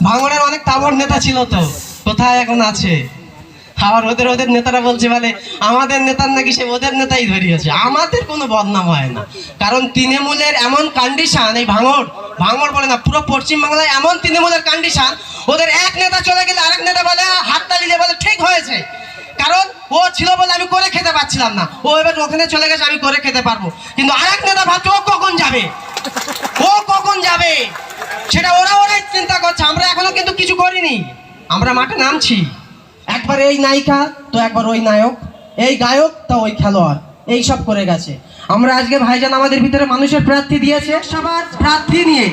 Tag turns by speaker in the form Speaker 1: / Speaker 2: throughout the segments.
Speaker 1: ভাঙড়ের অনেক তাবড় নেতা ছিল, তো কোথায় এখন আছে? আবার ওদের নেতারা বলছে বলে আমাদের নেতার নাকি সে ওদের নেতাই ধরিয়েছে। আমাদের কোনো বদনাম হয় না, কারণ তৃণমূলের এমন কন্ডিশন, এই ভাঙড় বলে না, পুরো পশ্চিমবাংলায় এমন তৃণমূলের কন্ডিশন, ওদের এক নেতা চলে গেলে আরেক নেতা বলে হাততালি দিয়ে বলে ঠিক হয়েছে, কারণ ও ছিল বলে আমি করে খেতে পারছিলাম না, ও এবার ওখানে চলে গেছে আমি করে খেতে পারবো। কিন্তু আরেক নেতা ভাবছে ও কখন যাবে, সেটা ওরাই চিন্তা করছে। আমরা এখনো কিন্তু কিছু করিনি, আমরা মাঠে নামছি। একবার এই নায়িকা তো একবার ওই নায়ক, এই গায়ক তো ওই খেলোয়াড়, এই সব করে গেছে। আমরা আজকে ভাইজান আমাদের ভিতরে মানুষের প্রার্থী দিয়েছে, সবার প্রার্থী নিয়ে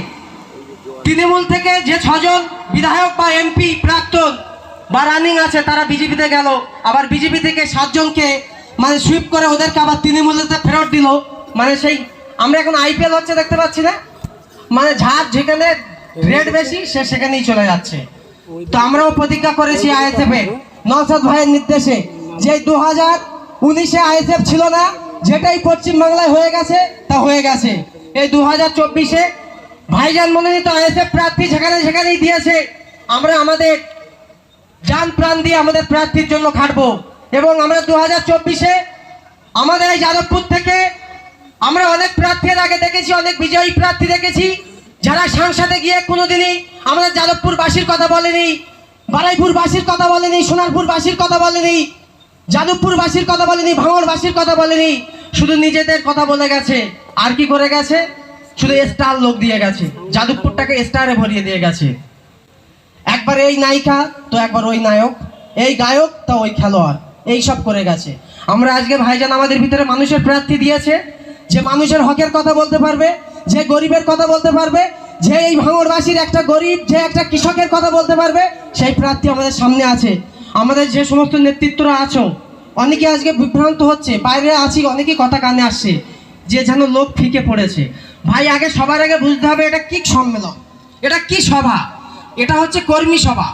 Speaker 1: তৃণমূল থেকে যে 6 জন বিধায়ক বা এমপি প্রাক্তন বা রানিং আছে তারা বিজেপিতে গেল, আবার বিজেপি থেকে 7 জনকে মানে সুইপ করে ওদেরকে আবার তৃণমূলেতে ফেরত দিল। মানে সেই আমরা এখন আইপিএল হচ্ছে দেখতে পাচ্ছি না, মানে যার যেখানে রেট বেশি সে সেখানেই চলে যাচ্ছে। তো আমরাও প্রতিজ্ঞা করেছি আইএসএফ এ নওশাদ ভাইয়ের নির্দেশে, যে 2019-এ আইএসএফ ছিল না, যেটাই পশ্চিমবাংলায় হয়ে গেছে তা হয়ে গেছে। এই 2024-এ ভাইজান মনোনীত আইএসএফ প্রার্থী সেখানেই দিয়েছে। আমরা আমাদের জান প্রাণ দিয়ে আমাদের প্রার্থীর জন্য খাটবো, এবং আমরা 2024-এ আমাদের এই যাদবপুর থেকে আমরা অনেক প্রার্থীর আগে দেখেছি, অনেক বিজয়ী প্রার্থী দেখেছি, যারা সংসদে গিয়ে কোনোদিনই আমাদের যাদবপুরবাসীর কথা বলেনি, বারাইপুরবাসীর কথা বলেনি, সোনারপুরবাসীর কথা বলেনি, যাদবপুরবাসীর কথা বলেনি, ভাঙড়বাসীর কথা বলেনি, শুধু নিজেদের কথা বলে গেছে। আর কি করে গেছে? শুধু স্টার লোক দিয়ে গেছে, যাদবপুরটাকে স্টারে ভরিয়ে দিয়ে গেছে। একবার এই নায়িকা তো একবার ওই নায়ক, এই গায়ক তো ওই খেলোয়াড়, এই সব করে গেছে। আমরা আজকে ভাইজান আমাদের ভিতরে মানুষের প্রার্থী দিয়েছে, যে মানুষের হকের কথা বলতে পারবে, যে গরিবের কথা বলতে পারবে, যে এই ভাঙড়বাসীর একটা গরিব, যে একটা কৃষকের কথা বলতে পারবে, সেই প্রার্থী আমাদের সামনে আছে। আমাদের যে সমস্ত নেতৃত্বরা আছো, অনেকে আজকে বিভ্রান্ত হচ্ছে, বাইরে আছি অনেকেই কথা কানে আসছে যে যেন লোক ফিকে পড়েছে। ভাই আগে সবার আগে বুঝতে হবে এটা কি সম্মেলন, এটা কি সভা, এটা হচ্ছে কর্মী সভা।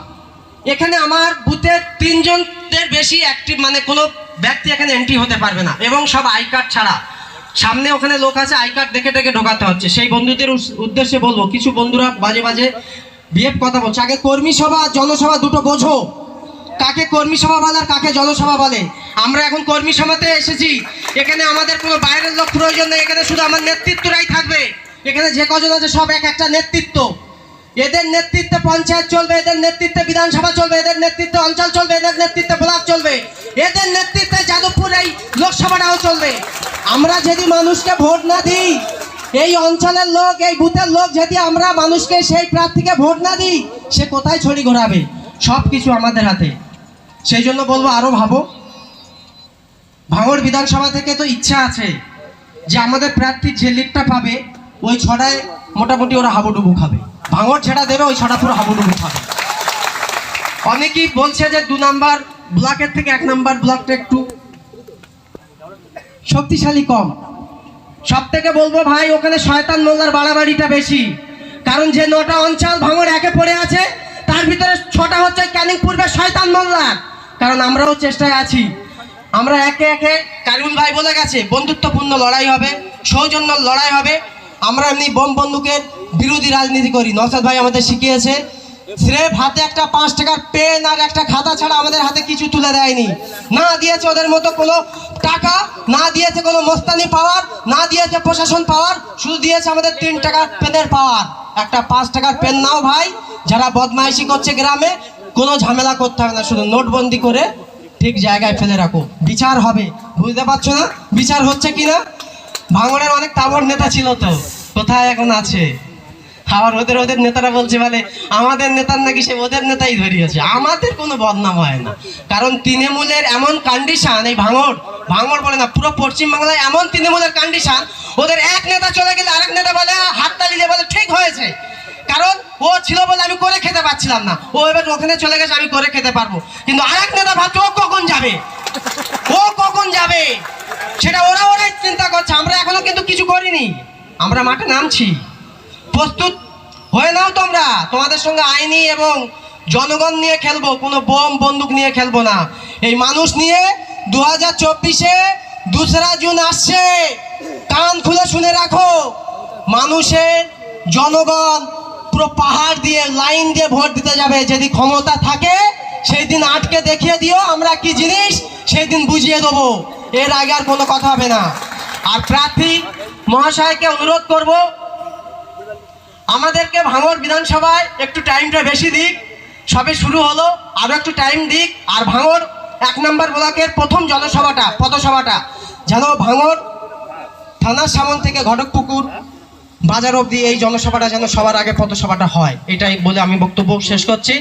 Speaker 1: এখানে আমার বুথের 3 জনের বেশি অ্যাক্টিভ মানে কোনো ব্যক্তি এখানে এন্ট্রি হতে পারবে না, এবং সব আই কার্ড ছাড়া। সামনে ওখানে লোক আছে, আই কার্ড দেখে ঢোকাতে হচ্ছে। সেই বন্ধুদের উদ্দেশ্যে বলবো, কিছু বন্ধুরা বাজে বিহেভ কথা বলছে। আগে কর্মী সভা জনসভা দুটো বোঝো, কাকে কর্মী সভা বলে আর কাকে জনসভা বলে। আমরা এখন কর্মী সভাতে এসেছি, এখানে আমাদের কোনো বাইরের লোক প্রয়োজন নেই, এখানে শুধু আমার নেতৃত্বরাই থাকবে। এখানে যে কজন আছে সব একটা নেতৃত্ব, এদের নেতৃত্বে পঞ্চায়েত চলবে, এদের নেতৃত্বে বিধানসভা চলবে, এদের নেতৃত্বে অঞ্চল চলবে, এদের নেতৃত্বে ব্লক চলবে, এদের নেতৃত্বে যাদবপুর এই লোকসভাটাও চলবে। আমরা যদি মানুষকে ভোট না দিই, এই অঞ্চলের লোক, এই বুথের লোক যদি আমরা মানুষকে সেই প্রার্থীকে ভোট না দিই, সে কোথায় ছড়ি ঘোরাবে? সব কিছু আমাদের হাতে। সেই জন্য বলবো আরো ভাবো। ভাঙড় বিধানসভা থেকে তো ইচ্ছা আছে যে আমাদের প্রার্থী যে লিডটা পাবে ওই 6টায় মোটামুটি ওরা হাবুডুবু খাবে। ভাঙড় ছেড়া দেবে, ওই 6টা পুরো হাবুডুবু খাবে। অনেকেই বলছে যে 2 নাম্বার ব্লকের থেকে 1 নাম্বার ব্লকটা একটু শক্তিশালী কম। সব থেকে বলবো ভাই, ওখানে শয়তান মোল্লার বাড়াবাড়িটা বেশি, কারণ যে 9টা অঞ্চল ভাঙড় একে পড়ে আছে, তার ভিতরে 6টা হচ্ছে ক্যানিং পূর্বের শয়তান মোল্লার। কারণ আমরাও চেষ্টায় আছি, আমরা একে কারিমুল ভাই বলে গেছে বন্ধুত্বপূর্ণ লড়াই হবে, সৌজন্য লড়াই হবে। আমরা এমনি বোম বন্দুকের বিরোধী রাজনীতি করি, নওশাদ ভাই আমাদের শিখিয়েছে। স্রেফ হাতে একটা 5 টাকার পেন আর একটা খাতা ছাড়া আমাদের হাতে কিছু তুলে দেয়নি, না দিয়েছে ওদের মতো কোনো টাকা, না দিয়েছে কোনো মস্তানি পাওয়ার, না দিয়েছে প্রশাসন পাওয়ার, শুধু দিয়েছে আমাদের 3 টাকার পেনের পাওয়ার। একটা 5 টাকার পেন নাও ভাই, যারা বদমাইশি করছে গ্রামে কোনো ঝামেলা করতে হবে না, শুধু নোটবন্দি করে ঠিক জায়গায় ফেলে রাখো, বিচার হবে। বুঝতে পারছো না বিচার হচ্ছে কিনা? ভাঙড়ের অনেক তাবড় নেতা ছিল, তো কোথায় এখন আছে? আবার ওদের নেতারা বলছে বলে আমাদের নেতার নাকি সে ওদের নেতাই ধরিয়েছে। আমাদের কোনো বদনাম হয় না, কারণ তৃণমূলের এমন কন্ডিশন, এই ভাঙড় বলে না, পুরো পশ্চিমবাংলায় এমন তৃণমূলের কন্ডিশন, ওদের এক নেতা চলে গেলে আরেক নেতা বলে হাততালি দিয়ে বলে ঠিক হয়েছে, কারণ ও ছিল বলে আমি করে খেতে পারছিলাম না, ও এবার ওখানে চলে গেছে আমি করে খেতে পারবো। কিন্তু আরেক নেতা ভাবছে ও কখন যাবে, সেটা ওরাই চিন্তা করছে। আমরা এখনো কিন্তু কিছু করিনি, আমরা মাঠে নামছি। প্রস্তুত হয়ে নাও তোমরা, তোমাদের সঙ্গে আইনি এবং জনগণ নিয়ে খেলবো, কোনো বোম বন্দুক নিয়ে খেলবো না। এই মানুষ নিয়ে 2024-এ 2রা জুন আসছে, কান খুলে শুনে রাখো। মানুষের জনগণ পুরো পাহাড় দিয়ে লাইন দিয়ে ভোট দিতে যাবে। যদি ক্ষমতা থাকে সেই দিন আটকে দেখিয়ে দিও আমরা কি জিনিস, সেই দিন বুঝিয়ে দেবো। এর আগে আর কোনো কথা হবে না। আর প্রার্থী মহাশয়কে অনুরোধ করব, আমাদেরকে ভাঙড় বিধানসভায় একটু টাইমটা বেশি দিক। সবে শুরু হলো, আরও একটু টাইম দিক। আর ভাঙড় 1 নম্বর ব্লকের প্রথম জনসভাটা, পথসভাটা যেন ভাঙড় থানার সামন থেকে ঘটকপুকুর বাজার অবধি এই জনসভাটা যেন সবার আগে পথসভাটা হয়, এটাই বলে আমি বক্তব্য শেষ করছি।